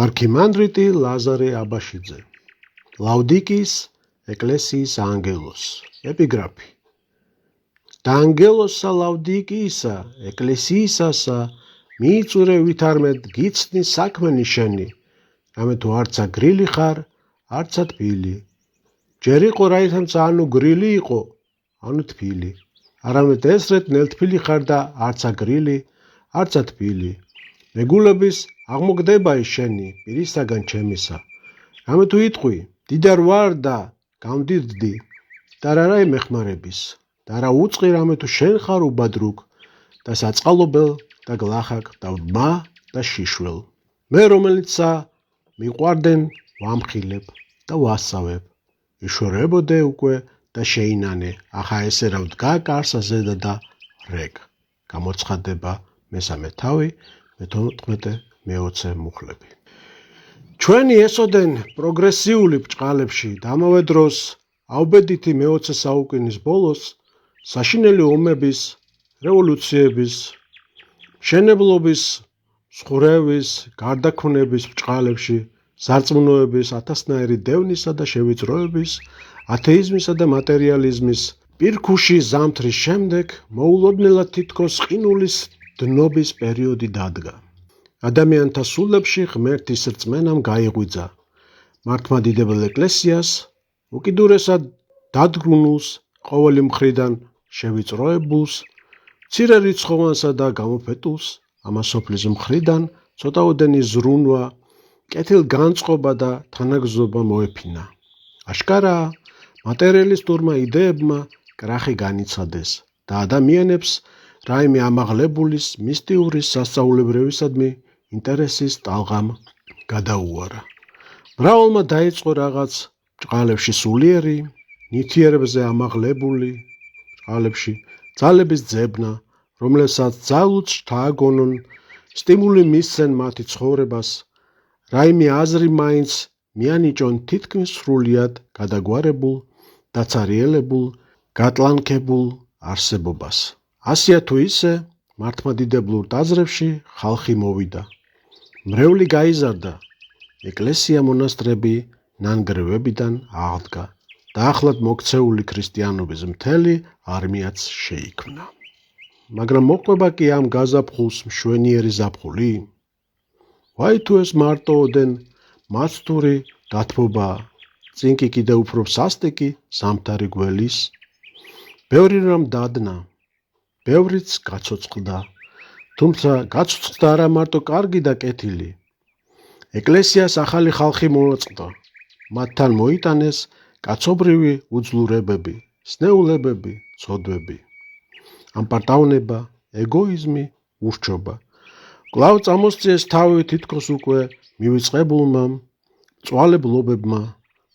არქიმანდრიტი ლაზარე აბაშიძე, ლაუდიკის ეკლესიის ანგელოს, ეპიგრაფი. და ანგელოსა ლაუდიკიისა, ეკლესიისასა, მიიწვირე ვითარმედ გიცნი საქმენი შენი, რამე თუ არცა გრილი ხარ, არცა თბილი. ჯერ იყო რაითამცა ანუ გრილი იყო, ანუ თბილი. არამედ ესრეთ ნელთბილი ხარ და არცა გრილი, არცა თბილი. მეგულების აღმოგდება ის შენი პირისაგან ჩემისა. რამე თუ იტყვი, დიდარ ვარ და გამდიდდი და რა ემეხმარების და რა უწყი რამე თუ შენ ხარ უბადრუგ და საწყალობელ და გლახაკ და მა და შიშველ. მე რომელიცა მიყვარდენ ვამხილებ და ვასწავებ. იშორებოდე უკვე და შეინანე, ახა ესე რა ვდგა კარსა ზედა და რეგ. გამოცხადება მესამე თავი, მე-14-მე-20 მუხლები. ჩვენი ესოდენ პროგრესიული ბრჭყალებში და ამავე დროს აუბედითი მე-20 საუკუნის ბოლოს საშინელი ომების, რევოლუციების, მშენებლობის, მსხურევის, გარდაქმნების ბრჭყალებში, სარწმუნოების, ათასნაირი დევნისა და შევიწროების, ათეიზმისა და მატერიალიზმის პირქუში ზამთრის შემდეგ მოულოდნელად თითქოს ყინულის დნობის პერიოდი დადგა. ადამიანთა სულებში ღმერთის რწმენამ გაიღვიძა. მართლმადიდებელ ეკლესიას უკიდურესად დადგმულს, ყოველი მხრიდან შევიწროებულს, მცირე რიცხოვანსა და გამოფეტულს, ამას სოფლის მხრიდან ცოტაოდენი ზრუნვა, კეთილგანწყობა და თანაგზობა მოეფინა. აშკარაა, მატერიალისტურმა იდეებმა კრახი განიცადეს და ადამიანებს რაიმე ამაღლებულის, მისტიურის სასწაულებრივისადმი ინტერესის ტალღამ გადაუარა. მრავალმა დაიწყო რაღაც ბრჭყალებში სულიერი, ნივთიერებზე ამაღლებული ბრჭყალებში ძალების ძებნა, რომლებსაც ძალუც შთააგონონ, სტიმული მისცენ მათი ცხოვრებას, რაიმე აზრი მაინც მიანიჭონ თითქმის სრულიად გადაგვარებულ, დაცარიელებულ, გატლანქებულ არსებობას. ასია თუ ისე, მართლმადიდებლურ ტაძრებში ხალხი მოვიდა. მრევლი გაიზარდა, ეკლესია მონასტრები ნანგრევებიდან აღდგა და ახლად მოქცეული ქრისტიანობის მთელი არმიაც შეიქმნა. მაგრამ მოყვება კი ამ გაზაფხულს მშვენიერი ზაფხული? ვაი თუ ეს მარტოოდენ მაცთური დათბობაა, წინ კი კიდევ უფრო სასტიკი ზამთარი გველის. ბევრი რამ დადნა, ბევრიც გაცოცხლდა, თუმცა გაცოცხლდა არა მარტო კარგი და კეთილი. ეკლესიას ახალი ხალხი მოაწყდა, მათთან მოიტანეს კაცობრივი უძლურებები, სნეულებები, ცოდვები, ამპარტავნება, ეგოიზმი, ურჩობა. კვლავ წამოსწიეს თავი თითქოს უკვე მივიწყებულმა მწვალებლობებმა,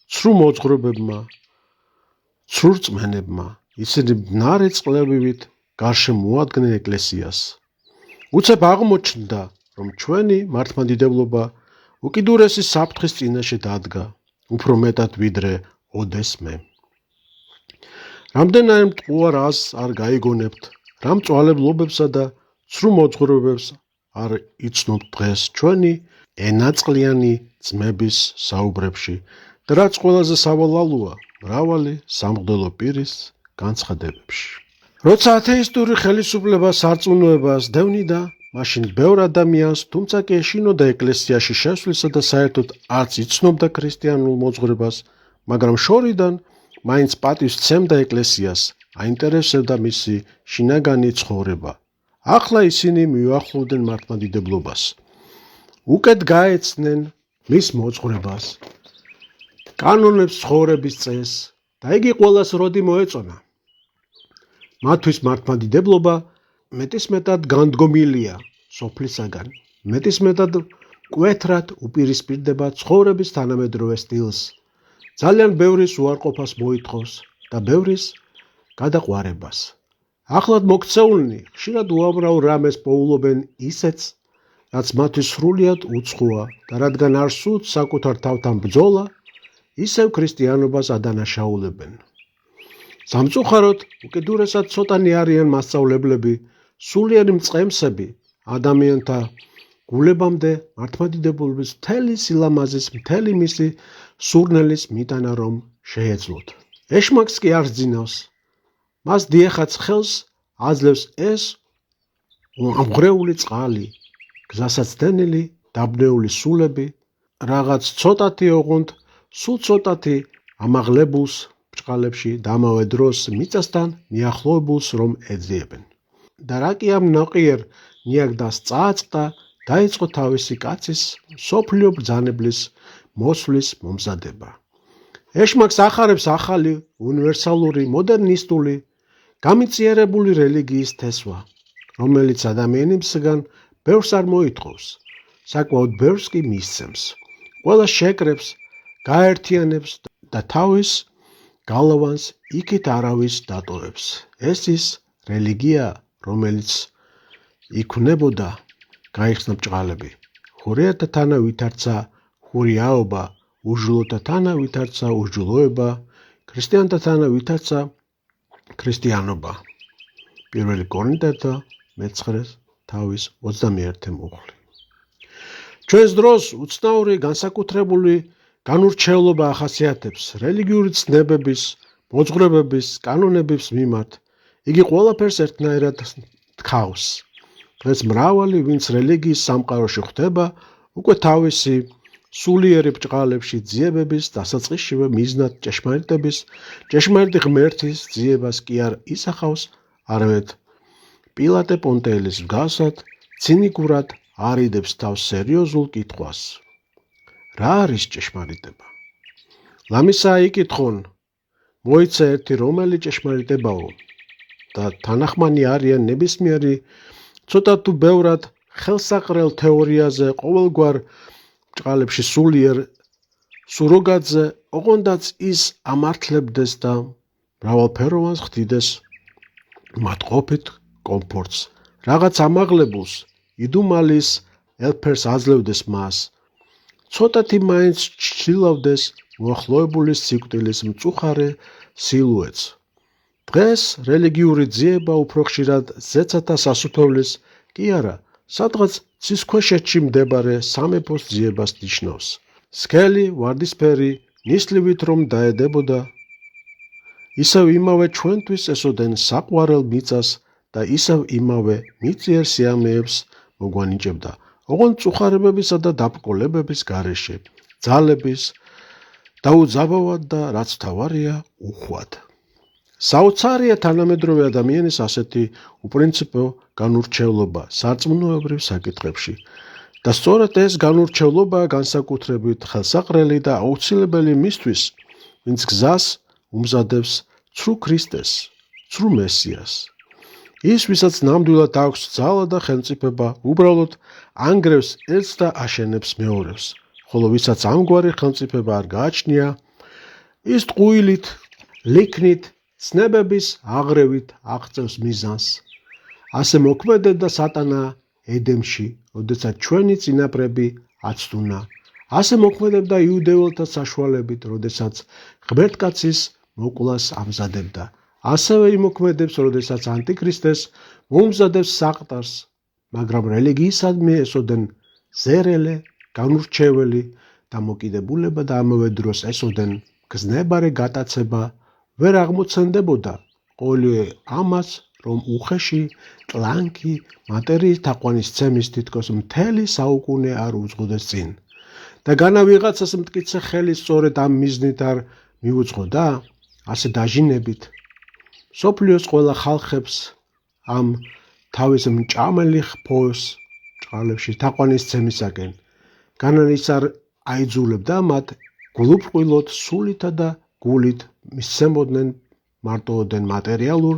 ცრუ მოძღვრებებმა, ცრუ რწმენებმა. ისინი ბნარე წყლებივით გარშემო მოადგნენ ეკლესიას. უცებ აღმოჩნდა, რომ ჩვენი მართლმადიდებლობა უკიდურესი საფრთხის წინაშე დადგა, უფრო მეტად ვიდრე ოდესმე. რამდენიმე მტყუარ აზრს არ გაიგონებთ, რა მწვალებლობებსა და ცრუ მოძღვრებებს არ იცნობთ დღეს ჩვენი ენაწყლიანი ძმების საუბრებში და რაც ყველაზე სავალალოა, მრავალი სამღვდელო პირის განცხადებებში. როცა ათეისტური ხელისუფლება სარწმუნოებას დევნიდა, მაშინ ბევრ ადამიანს, თუმცა კი ეშინოდა ეკლესიაში შესვლისა და საერთოდ არც იცნობდა ქრისტიანულ მოძღვრებას, მაგრამ შორიდან მაინც პატივს სცემდა ეკლესიას, აინტერესებდა მისი შინაგანი ცხოვრება. ახლა ისინი მიუახლოვდნენ მართლმადიდებლობას. უკეთ გაეცნენ მის მოძღვრებას, კანონებს, ცხოვრების წესს და იგი ყველას როდი მოეწონა. მათთვის მართლმადიდებლობა მეტისმეტად განდგომილია სოფლისაგან, მეტისმეტად მკვეთრად უპირისპირდება ცხოვრების თანამედროვე სტილს, ძალიან ბევრის უარყოფას მოითხოვს და ბევრის გადაყვარებას. ახლად მოქცეულნი ხშირად უამრავ რამეს პოულობენ ისეც, რაც მათთვის სრულიად უცხოა და რადგან არ სურთ საკუთარ თავთან ბრძოლა, ისევ ქრისტიანობას ადანაშაულებენ. სამწუხაროდ, უკიდურესად ცოტანი არიან მასწავლებლები, სულიერი მწყემსები, ადამიანთა გულებამდე მართლმადიდებლობის მთელი სილამაზის, მთელი მისი სურნელის მიტანა რომ შეეძლოთ. ეშმაკს კი არ ძინავს. მას დიახაც ხელს აძლევს ეს ამღრეული წყალი, გზასაც დენილი, დაბნეული სულები, რაღაც ცოტათი ოღონდ, სულ ცოტათი ამაღლებულს ბრჭყალებში და ამავე დროს მიწასთან მიახლოებულს რომ ეძიებენ. და რა კი ამ ნაყიერ ნიაგდას წააწყდა, დაიწყო თავისი კაცის მსოფლიო ბრძანებლის მოსვლის მომზადება. ეშმაკს ახარებს ახალი, უნივერსალური, მოდერნისტული, გამიწიერებული რელიგიის თესვა, რომელიც ადამიანებსგან ბევრს არ მოითხოვს, საკმაოდ ბევრს კი მისცემს, ყველას შეკრებს, გააერთიანებს და თავის გალავანს იქით არავის დატოვებს. ეს ის რელიგია, რომელიც იქმნებოდა, გაიხსნა ბრჭყალები. ხურიათა თანა ვითარცა ხურიაობა, უჯრედთა თანა ვითარცა უჯრედოება, ქრისტიანთა თანა ვითარცა ქრისტიანობა. 1 კორინთელთა 9:21 მუხლი. ჩვენს დროს უცნაური განსაკუთრებული განურჩევლობა ახასიათებს რელიგიური ცნებების, მოძღვრებების, კანონების მიმართ. იგი ყველაფერს ერთნაირად თქავს. დღეს მრავალი, ვინც რელიგიის სამყაროში ხვდება, უკვე თავისი სულიერი ბრჭყალებში ძიებების დასაწყისშივე მიზნად ჭეშმარიტი ღმერთის ძიებას კი არ ისახავს, არამედ პილატე პონტიელის მსგავსად ცინიკურად არიდებს თავს სერიოზულ კითხვას. რა არის ჭეშმარიტება? ლამისაა იკითხონ, მოიცა ერთი რომელი ჭეშმარიტებაო და თანახმანი არიან ნებისმიერი ცოტა თუ ბევრად ხელსაყრელ თეორიაზე, ყოველგვარ ბრჭყალებში სულიერ სუროგადზე, ოღონდაც ის ამართლებდეს და მრავალფეროვანს ხდიდეს მათ ყოფით კომფორტს, რაღაც ამაღლებულს, იდუმალის ელფერს აძლევდეს მას, ცოტათი მაინც ჩრდილავდეს მოახლოებული სიკვდილის მწუხარე სილუეტს. დღეს რელიგიური ძიება უფრო ხშირად ზეცათა სასუფეველის კი არა, სადღაც ცისქვეშეთში მდებარე სამეფოს ძიებას ნიშნავს. სქელი, ვარდისფერი, ნისლივით რომ დაედებოდა, ისევ იმავე ჩვენთვის ესოდენ საყვარელ მიწას და ისევ იმავე მიწიერ სიამეებს მოგვანიჭებდა, ოღონდ მწუხარებებისა და დაბრკოლებების გარეშე, ძალების, დაუძაბავად და რაც მთავარია, უხვად. საოცარია თანამედროვე ადამიანის ასეთი უპრინციპო განურჩევლობა სარწმუნოებრივ საკითხებში და სწორედ ეს განურჩევლობა განსაკუთრებით ხელსაყრელი და აუცილებელი მისთვის, ვინც გზას უმზადებს ცრუ ქრისტეს, ცრუ მესიას. ის, ვისაც ნამდვილად აქვს ძალა და ხელმწიფება, უბრალოდ ანგრევს ერთს და აშენებს მეორეს, ხოლო ვისაც ამგვარი ხელმწიფება არ გააჩნია, ის ტყუილით, ლიქნით, ცნებების აღრევით აღწევს მიზანს. ასე მოქმედებდა სატანა ედემში, როდესაც ჩვენი წინაპრები აცდუნა. ასე მოქმედებდა იუდეველთა საშუალებით, როდესაც ღმერთკაცის მოკვლას ამზადებდა. ასევე იმოქმედებს, როდესაც ანტიქრისტეს მოუმზადებს საყდარს, მაგრამ რელიგიისადმი ესოდენ ზერელე, განურჩეველი დამოკიდებულება და ამავე დროს ესოდენ გზნებარე გატაცება ვერ აღმოცენდებოდა ყოველივე ამას, რომ უხეში, ტლანქი, მატერიის თაყვანისცემის თითქოს მთელი საუკუნე არ უძღოდეს წინ. და განა ვიღაცას მტკიცე ხელი სწორედ ამ მიზნით არ მიუძღოდა, ასე დაჟინებით მსოფლიოს ყველა ხალხებს ამ თავის მჭამელი ხფოს ბრჭყალებში თაყვანისცემისაკენ. განან ის არ აიძულებდა მათ გულუბრყვილოდ სულითა და გულით მისცემოდნენ მარტოოდენ მატერიალურ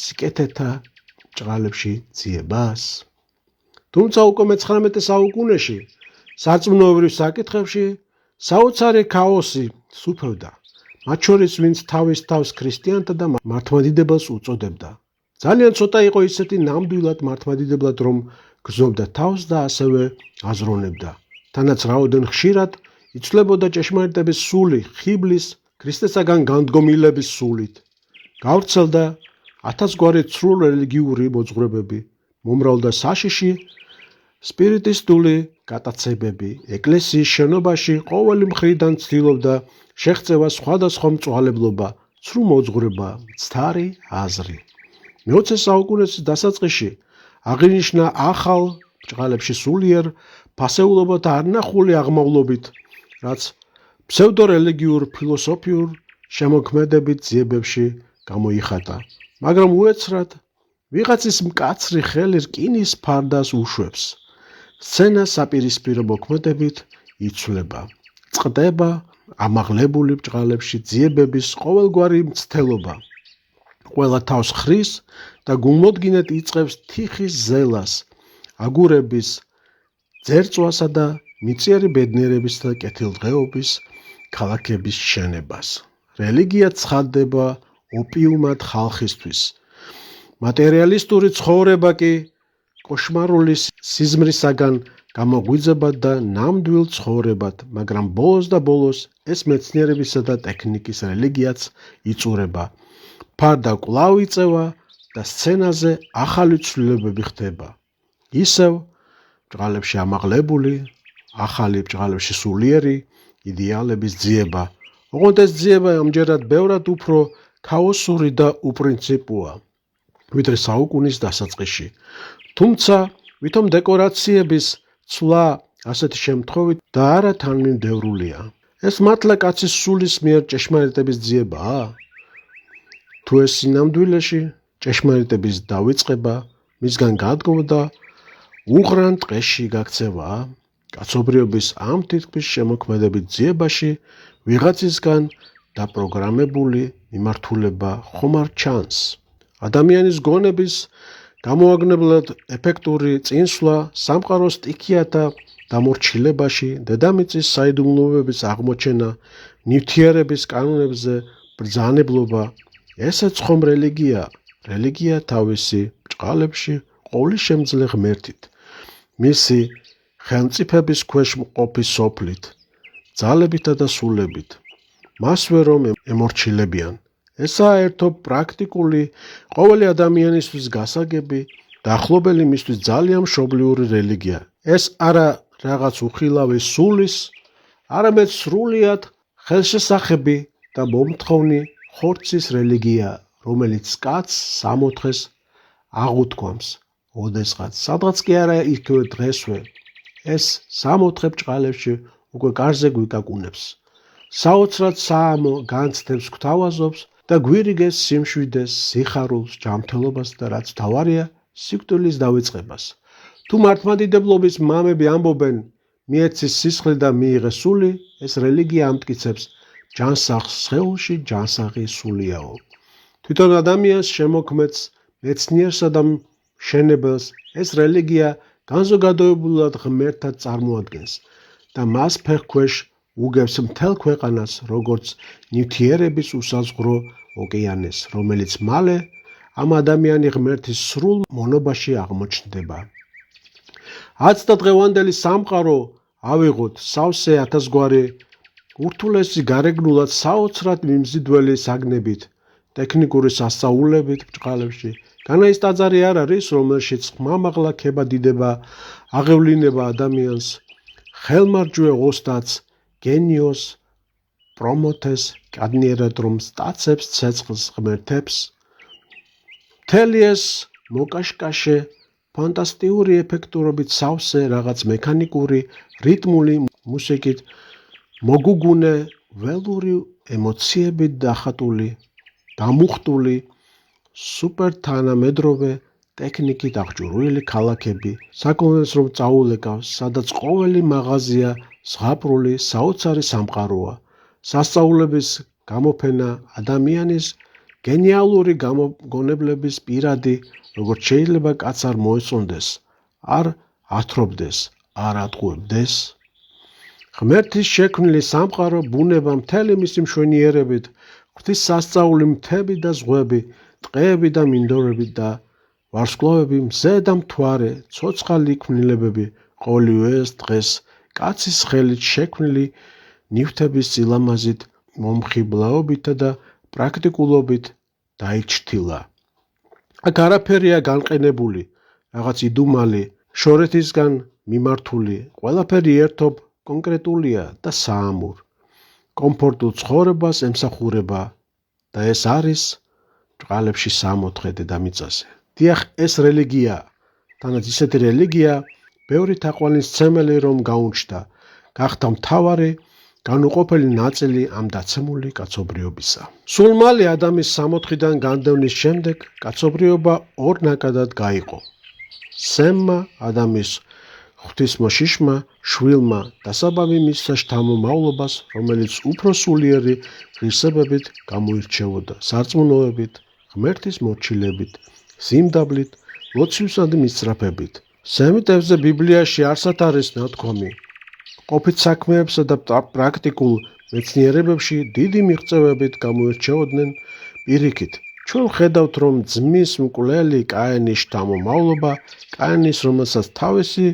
სიკეთეთა ბრჭყალებში ძიებას. თუმცა უკვე მე-19 საუკუნეში სარწმუნოებრივ საკითხებში საოცარი ქაოსი სუფევდა, მათ შორის ვინც თავის თავს ქრისტიანთა და მართლმადიდებელს უწოდებდა. ძალიან ცოტა იყო ისეთი ნამდვილად მართლმადიდებლად, რომ გრძნობდა თავს და ასევე აზროვნებდა. თანაც რაოდენ ხშირად იცვლებოდა ჭეშმარიტების სული ხიბლის, ქრისტესაგან განდგომილების სულით. გავრცელდა 1000 გვარი ცრუ რელიგიური მოძღვრებები, მომრავლდა საშიში სპირიტისტული გატაცებები ეკლესიის შენობაში ყოველი მხრიდან ცდილობდა შეღწევა სხვადასხვა მწვალებლობა, ცრუ მოძღვრება, მცდარი აზრი. მე-20 საუკუნის დასაწყისში აღინიშნა ახალ ბრჭყალებში სულიერ ფასეულობათა არნახული აღმავლობით, რაც ფსევდორელიგიურ ფილოსოფიურ შემოქმედებით ძიებებში გამოიხატა, მაგრამ უეცრად ვიღაცის მკაცრი ხელი რკინის ფარდას უშვებს. სცენა საპირისპირო მოქმედებით იცვლება, წყდება ამაღლებული ბრჭყალებში ძიებების ყოველგვარი მცდელობა. ყველა თავს ხრის და გულმოდგინედ იწყებს თიხის ზელას, აგურების ძერწვასა და მიწიერი ბედნიერების და კეთილდღეობის ქალაქების შენებას. რელიგია ცხადდება ოპიუმად ხალხისთვის. მატერიალისტური ცხოვრება კი კოშმარული სიზმრისაგან გამოგვიძება და ნამდვილ ცხოვრებად, მაგრამ ბოლოს და ბოლოს ეს მეცნიერებისა და ტექნიკის რელიგიაც იწურება. ფარდა კვლავ იწევა და სცენაზე ახალი ცვლილებები ხდება. ისევ ბრჭყალებში ამაღლებული, ახალი ბრჭყალებში სულიერი იდეალების ძიება. ოღონდ ეს ძიება ამჯერად ბევრად უფრო ქაოსური და უპრინციპოა, ვიდრე საუკუნის დასაწყისში. თუმცა ვითომ დეკორაციების ცვლა ასეთი შემთხვევით და არა თანმიმდევრულია. ეს მართლა კაცის სულის მიერ ჭეშმარიტების ძიებაა? თუ ეს სინამდვილეში ჭეშმარიტების დავიწყება, მისგან გადმოვდა უღრან ტყეში გაქცევაა, კაცობრიობის ამ თითქმის შემოქმედებით ძიებაში ვიღაცისგან დაპროგრამებული მიმართულება ხომ არ ჩანს. ადამიანის გონების გამოაგნებლად ეფექტური წინსვლა სამყაროს სტიქიათა დამორჩილებაში, დედამიწის საიდუმლოების აღმოჩენა, ნივთიერების კანონებზე ბრძანებლობა, ესეც ხომ რელიგია? რელიგია თავისი ბრჭყალებში ყოვლისშემძლე ღმერთით, მისი ხელმწიფების ქვეშ მყოფი სოფლით, ძალებითა და სულებით, მასვე რომ ემორჩილებიან. ესაა ერთო პრაქტიკული, ყოველი ადამიანისთვის გასაგები, დაახლოებელი მისთვის ძალიან მშობლიური რელიგია. ეს არა რაღაც უხილავი სულის, არამედ სრულიად ხელშესახები და მომთხოვნი ხორცის რელიგია, რომელიც კაცს სამოთხეს აღუთქვამს. ოდესღაც, სადღაც კი არა იქივე დღესვე, ეს სამოთხე ბრჭყალებში უკვე კარზე გვიკაკუნებს. საოცრად საამო განცდებს გვთავაზობს და გვირიგეს სიმშვიდეს, სიხარულს, ჯანმრთელობას და რაც მთავარია, სიკვდილის დავიწყებას. თუ მართლმადიდებლობის მამები ამბობენ, მიეცის სისხლი და მიიღე სული, ეს რელიგია ამტკიცებს, ჯანსაღს სხეულში ჯანსაღი სულიაო. თვითონ ადამიანს შემოქმედს, მეცნიერსა და მშენებელს ეს რელიგია განზოგადოებულად ღმერთად წარმოადგენს და მას ფეხქვეშ უგებს მთელ ქვეყანას, როგორც ნივთიერების უსაზღვრო ოკეანეს, რომელიც მალე ამ ადამიანი ღმერთის სრულ მონობაში აღმოჩნდება. აც და დღევანდელი სამყარო ავიღოთ სავსე ათასგვარი ურთულესი გარეგნულად საოცრად მიმზიდველი საგნებით, ტექნიკური სასწაულებით ბრჭყალებში. განა ის ტაძარი არ არის, რომელშიც ხმამაღლა ქება დიდება აღევლინება ადამიანს, ხელმარჯვე ოსტატს, გენიოს პრომოთეს, კადნიერად რომ სტაცებს, ცეცხლს ღმერთებს. მთელი ეს მოკაშკაშე, ფანტასტიკური ეფექტურობით სავსე რაღაც მექანიკური, რიტმული მუსიკით მოგუგუნე, ველური ემოციებით დახატული, დამუხტული, სუპერთანამედროვე ტექნიკით აღჭურვილი ქალაქები, საკონდენს რომ წაულეკავს, სადაც ყოველი მაღაზია ზღაპრული საოცარი სამყაროა. სასწაულების გამოფენა ადამიანის გენიალური გამოგონებლების პირადი, როგორც შეიძლება კაც არ მოეწონდეს, არ ათრობდეს, არ ატყუებდეს. ღმერთის შექმნილი სამყარო, ბუნება მთელი მისი მშვენიერებით, ღვთის სასწაული მთები და ზღვები, ტყეები და მინდორები და ვარსკვლავები, მზე და მთვარე, ცოცხალი ქმნილებები, ყოველივე ეს დღეს კაცის ხელით შექმნილი ნივთების სილამაზით, მომხიბლაობითა და პრაქტიკულობით დაიჩრდილა. აქ არაფერია განყენებული, რაღაც იდუმალი, შორეთისგან მიმართული, ყველაფერი ერთობ კონკრეტულია და საამურ. კომფორტულ ცხოვრებას ემსახურება და ეს არის ბრწყალებში 64 დედამიწაზე. დიახ, ეს რელიგია, თანაც ისეთი რელიგია, ბევრი თაყვანისმცემელი რომ გაუჩნდა, გახდა მთავარი განუყოფელი ნაწილი ამ დაცემული კაცობრიობისა. სულ მალე ადამის 64-დან განდევნის შემდეგ კაცობრიობა ორ ნაკადად გაიყო. სემმა, ადამის ღვთისმოშიშმა, შვილმა დასაბამი მისცა შთამომავლობას, რომელიც უფრო სულიერი ღირსებებით გამოირჩეოდა, სარწმუნოებით, ღმერთის მორჩილებით, სიმდაბლით, ლოცვისადმი მისწრაფებით. სემიტებზე ბიბლიაში არსად არის ნათქვამი. ყოფით საქმეებსა და პრაქტიკულ მეცნიერებებში დიდი მიღწევებით გამოირჩეოდნენ. პირიქით, ჩვენ ხედავთ, რომ ძმის მკვლელი კაენის შთამომავლობა, კაენის, რომელსაც თავისი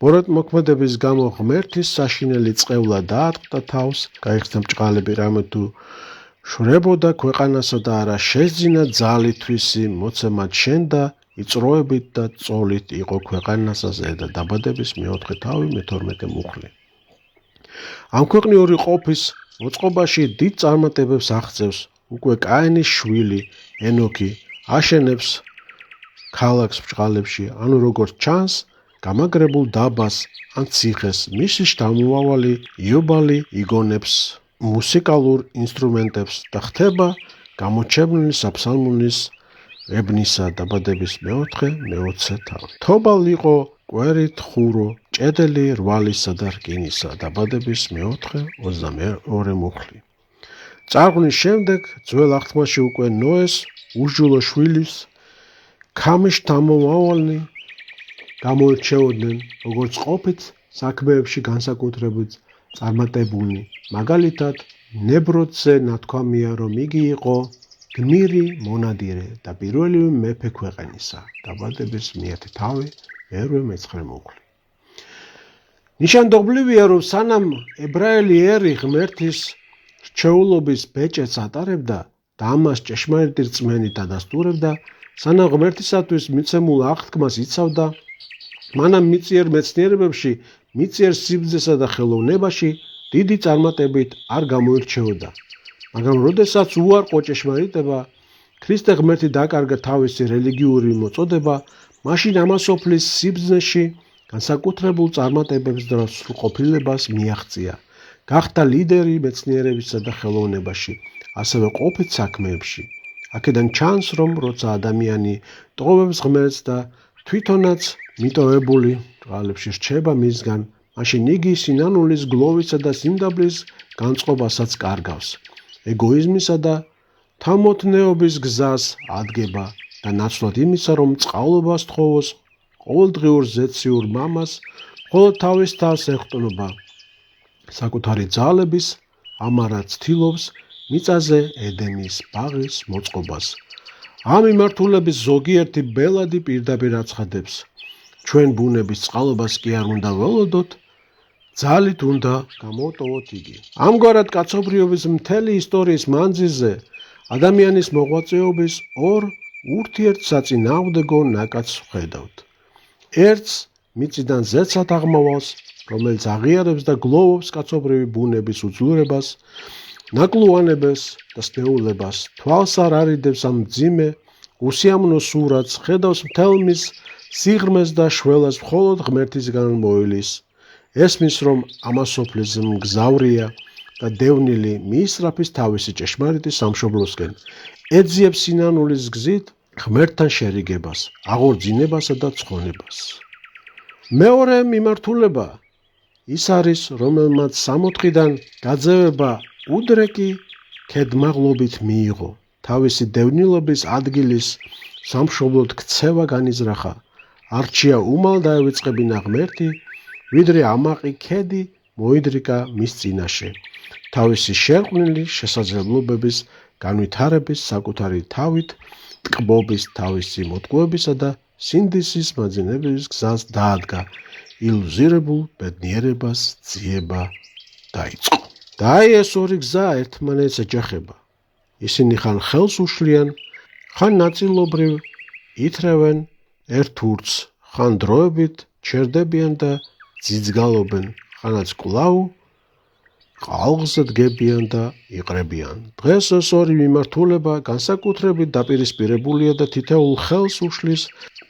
ბოროტმოქმედების გამო ღმერთის საშინელი წყევლა დაატყდა თავს, გაიხსნა ბრჭყალები რამე თუ შვრებოდა ქვეყანასა და არა შესძინა ძალითვისი მოცემად შენდა, იწროებით და წოლით იყო ქვეყანასა ზედა დაბადების მეოთხე თავი, მე-12 მუხლი. ამ ქვეყნიური ყოფის მოწყობაში დიდ წარმატებებს აღწევს უკვე კაენის შვილი ენოქი, აშენებს ქალაქს ბრჭყალებში, ანუ როგორც ჩანს, გამაგრებულ დაბას ან ციხეს მისი შთამომავალი იობალი იგონებს მუსიკალურ ინსტრუმენტებს და ხდება გამოჩენილი საფსალმუნის ებნისა დაბადების მე-20 თავი. თობალ იყო კვერით ხურო, ჭედელი რვალისა და რკინისა დაბადების მე-22 მუხლი. წარღვნის შემდეგ ძველ აღთქმაში უკვე ნოეს უშჯულო შვილის ქამის შთამომავალი გამოირჩეოდნენ, როგორც ყოფით საქმეებში განსაკუთრებით წარმატებულნი. მაგალითად, ნებროძზე ნათქვამია, რომ იგი იყო გმირი მონადირე და პირველივე მეფე ქვეყანისა, დაბადების მე-1 თავი, მე-9 მუხლი. ნიშანდობლივია, რომ სანამ ებრაელი ერი ღმერთის რჩეულობის ბეჭედს ატარებდა და ამას ჭეშმარიტი რწმენით ადასტურებდა, სანამ ღმერთისათვის მიცემულ აღთქმას იცავდა, მანამ მიწიერ მეცნიერებებში, მიწიერ სიბრძესა და ხელოვნებაში დიდი წარმატებით არ გამოირჩეოდა. მაგრამ როდესაც უარყო ჭეშმარიტება, ქრისტე ღმერთი დაკარგა თავისი რელიგიური მოწოდება, მაშინ ამასოფლის სიბრძნეში განსაკუთრებულ წარმატებებს და სრულყოფილებას მიაღწია. გახდა ლიდერი მეცნიერებისა და ხელოვნებაში, ასევე ყოფით საქმეებში. აქედან ჩანს, რომ როცა ადამიანი ტოვებს ღმერთს და თვითონაც მიტოვებული ბრჭყალებში რჩება მისგან, მაშინ იგი სინანულის გლოვისა და სიმდაბლის განწყობასაც კარგავს. ეგოიზმისა და თამოთნეობის გზას ადგება და ნაცვლად იმისა, რომ წყალობას თხოვოს ყოველდღიურ ზეციურ მამას, მხოლოდ თავის თავს ეღტნობა. საკუთარი ძალების ამარა ცდილობს მიწაზე ედენის ბაღის მოწყობას. ამ მიმართულების ზოგიერთი ბელადი პირდაპირ აცხადებს. ჩვენ ბუნების წყალობას კი არ უნდა ველოდოთ, ძალით უნდა გამოვტოვოთ იგი. ამგვარად კაცობრიობის მთელი ისტორიის მანძილზე ადამიანის მოღვაწეობის ორ ურთიერთსაწინააღმდეგო ნაკადს ვხედავთ. ერთს მიწიდან ზეცად აღმავალს, რომელიც აღიარებს და გლოვობს კაცობრივი ბუნების უძლურებას, ნაკლუანებას და სნეულებას, თვალს არ არიდებს ამ მძიმე, უსიამოვნო სურათს, ხედავს მთელ მის სიღრმეს და შველას მხოლოდ ღმერთისგან მოელის. ესმის, რომ ამასოფლის მგზავრია და დევნილი მიისწრაფის თავისი ჭეშმარიტი სამშობლოსკენ, ეძიებს სინანულის გზით ღმერთთან შერიგებას, აღორძინებასა და ცხონებას. მეორე მიმართულება ის არის, რომელმაც 64-დან გაძევება უდრეკი ქედმაღლობით მიიღო. თავისი დევნილობის ადგილის სამშობლოდ ქცევა განიზრახა. არჩია უმალ დაევიწყებინა ღმერთი, ვიდრე ამაყი ქედი მოიდრიკა მის წინაშე. თავისი შერყვნილი შესაძლებლობების განვითარების საკუთარი თავით, ტკბობის თავისი მოტყუებისა და სინდისის მაძინების გზას დაადგა. ილუზირებულ ბედნიერებას ძიება დაიწყო. და აი ეს ორი გზა ერთმანეთს ეჯახება. ისინი ხან ხელს უშლიან, ხან ნაწილობრივ ითრევენ ერთ ურთს, ხან დროებით ჩერდებიან და ძიძგალობენ, ხანაც კვლავ ყალღზე დგებიან და იყრებიან. დღეს ეს ორი მიმართულება განსაკუთრებით დაპირისპირებულია და თითოეულ ხელს უშლის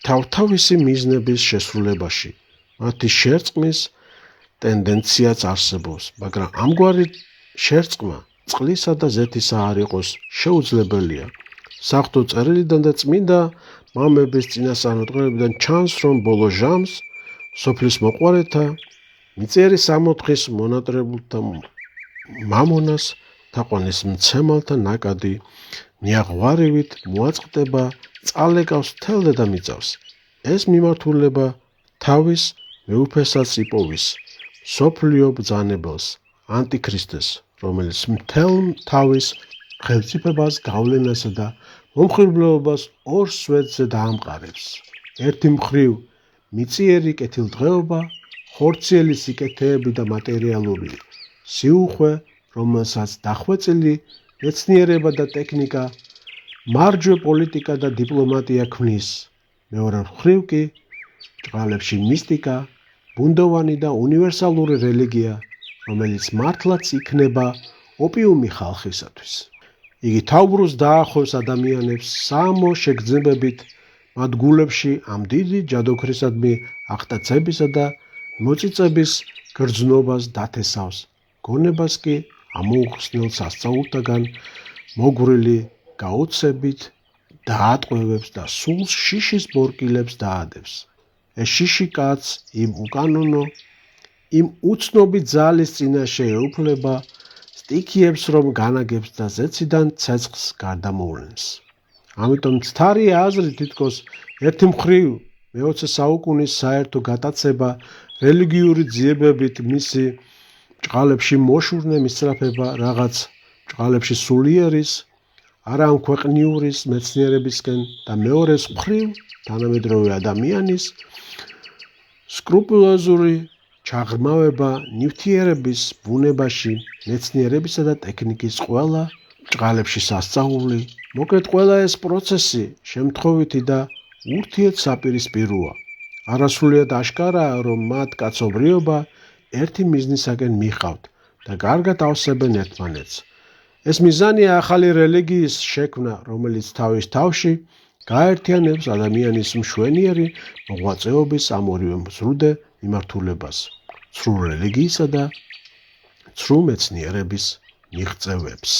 თავთავისი მიზნების შესრულებაში. მათი შერწყმის ტენდენციაც არსებობს, მაგრამ ამგვარი შერწყმა წყლისა და ზეთისა არ იყოს შეუძლებელია. საღვთო წერილიდან და წმინდა მამების წინასწარმეტყველებიდან ჩანს, რომ ბოლო ჟამს სოფლის მოყვარეთა მიწიერი სამოთხის მონატრებულთა მამონას თაყვანის მცემალთა ნაკადი მიაღვარივით მოაწყდება, წალეკავს მთელ დედამიწავს. ეს მიმართულება თავის მეუფესას იპოვის, სოფლიო ბრძანებელს, ანტიქრისტეს, რომელიც მთელ თავის ხელმწიფებას, გავლენასა და მომხიბვლელობას ორ სვეტზე დაამყარებს. ერთი მხრივ მიწიერი კეთილდღეობა, ხორციელი სიკეთეები და მატერიალური სიუხვე, რომელსაც დახვეწილი მეცნიერება და ტექნიკა, მარჯვე პოლიტიკა და დიპლომატია ქმნის. მეორე მხრივ კი ჭყალებში მისტიკა, ბუნდოვანი და უნივერსალური რელიგია, რომელიც მართლაც იქნება ოპიუმი ხალხისათვის. იგი თავბრუს დაახვევს ადამიანებს საამო შეგრძნებებით მათ გულებში ამ დიდი ჯადოქრისადმი აღტაცებისა და მოწიწების გრძნობას დათესავს. გონებას კი ამოუხსნელ სასწაულთაგან მოგვრილი გაოცებით დაატყვევებს და სულს შიშის ბორკილებს დაადევს. ეს შიში კაცს იმ უკანონო, იმ უცნობი ძალის წინაშე ეუფლება, სტიქიებს რომ განაგებს და ზეციდან ცეცხლს გარდამოვლენს. ამიტომ მცდარია აზრი თითქოს ერთი მხრივ მე-20 საუკუნის საერთო გატაცება, რელიგიური ძიებებით მისი ჭყალებში მოშურნე მისწრაფება რაღაც ჭყალებში სულიერის, არა ამ ქვეყნიურის მეცნიერებისკენ და მეორე მხრივ თანამედროვე ადამიანის სკრუპულოზური ჩაღრმავება ნივთიერების ბუნებაში, მეცნიერებისა და ტექნიკის ყველა ჭყალებში სასწაული, მოკლედ ყველა ეს პროცესი შემთხვევითი და ურთიერთსაპირისპიროა. არასრულიად აშკარაა, რომ მათ კაცობრიობა ერთი მიზნისაკენ მიხავთ და კარგად ავსებენ ერთმანეთს. ეს მიზანია ახალი რელიგიის შექმნა, რომელიც თავის თავში გაერთიანებს ადამიანის მშვენიერი მოღვაწეობის ამ ორივე მზრუდე მიმართულებას, ცრუ რელიგიისა და ცრუ მეცნიერების მიღწევებს.